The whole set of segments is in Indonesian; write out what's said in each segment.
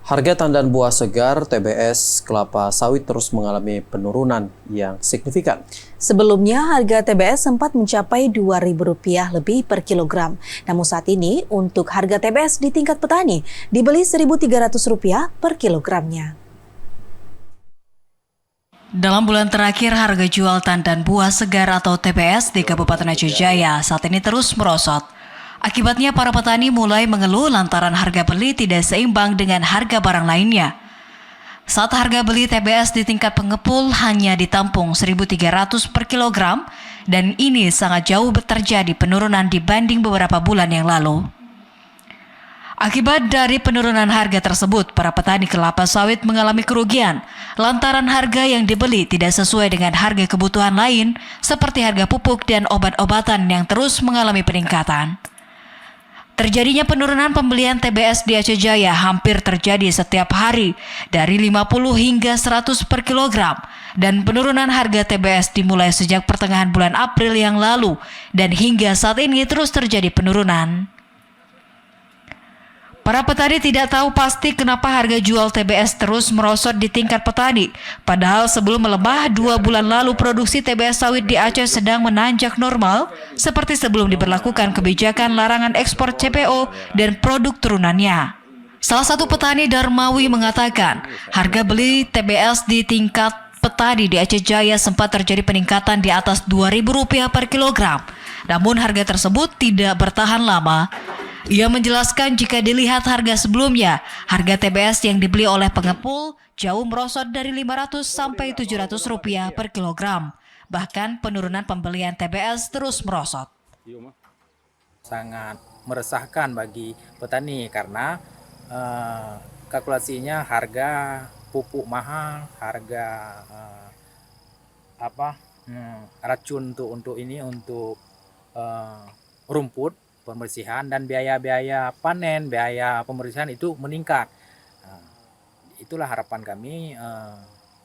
Harga tandan buah segar TBS kelapa sawit terus mengalami penurunan yang signifikan. Sebelumnya harga TBS sempat mencapai Rp2.000 lebih per kilogram. Namun saat ini untuk harga TBS di tingkat petani dibeli Rp1.300 per kilogramnya. Dalam bulan terakhir, harga jual tandan buah segar atau TBS di Kabupaten Aceh Jaya saat ini terus merosot. Akibatnya para petani mulai mengeluh lantaran harga beli tidak seimbang dengan harga barang lainnya. Saat harga beli TBS di tingkat pengepul hanya ditampung Rp1.300 per kilogram dan ini sangat jauh terjadi penurunan dibanding beberapa bulan yang lalu. Akibat dari penurunan harga tersebut, para petani kelapa sawit mengalami kerugian lantaran harga yang dibeli tidak sesuai dengan harga kebutuhan lain seperti harga pupuk dan obat-obatan yang terus mengalami peningkatan. Terjadinya penurunan pembelian TBS di Aceh Jaya hampir terjadi setiap hari dari 50 hingga 100 per kilogram dan penurunan harga TBS dimulai sejak pertengahan bulan April yang lalu dan hingga saat ini terus terjadi penurunan. Para petani tidak tahu pasti kenapa harga jual TBS terus merosot di tingkat petani. Padahal sebelum melemah 2 bulan lalu produksi TBS sawit di Aceh sedang menanjak normal seperti sebelum diberlakukan kebijakan larangan ekspor CPO dan produk turunannya. Salah satu petani Darmawi mengatakan harga beli TBS di tingkat petani di Aceh Jaya sempat terjadi peningkatan di atas Rp2.000 per kilogram. Namun harga tersebut tidak bertahan lama. Ia menjelaskan jika dilihat harga sebelumnya, harga TBS yang dibeli oleh pengepul jauh merosot dari Rp500 sampai Rp700 per kilogram. Bahkan penurunan pembelian TBS terus merosot. Sangat meresahkan bagi petani karena kalkulasinya harga pupuk mahal, harga racun untuk rumput, pembersihan dan biaya-biaya panen, biaya pembersihan itu meningkat. Itulah harapan kami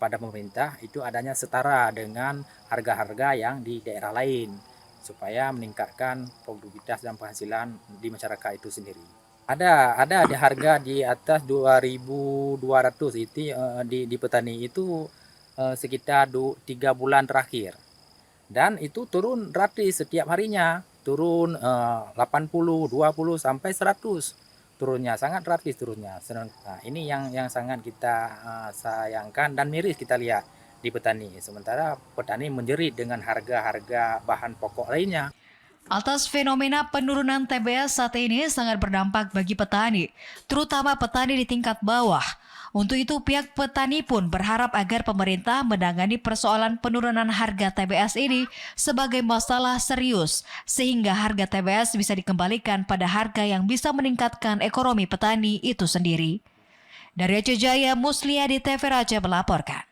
pada pemerintah itu adanya setara dengan harga-harga yang di daerah lain supaya meningkatkan produktivitas dan penghasilan di masyarakat itu sendiri. Ada di harga di atas 2.200 itu di petani itu sekitar 3 bulan terakhir. Dan itu turun gratis setiap harinya. Turun 80, 20 sampai 100 turunnya, sangat drastis turunnya. Nah, ini yang sangat kita sayangkan dan miris kita lihat di petani. Sementara petani menjerit dengan harga-harga bahan pokok lainnya. Atas fenomena penurunan TBS saat ini sangat berdampak bagi petani, terutama petani di tingkat bawah. Untuk itu pihak petani pun berharap agar pemerintah menangani persoalan penurunan harga TBS ini sebagai masalah serius sehingga harga TBS bisa dikembalikan pada harga yang bisa meningkatkan ekonomi petani itu sendiri. Dari Aceh Jaya, Muslia di TV Raja melaporkan.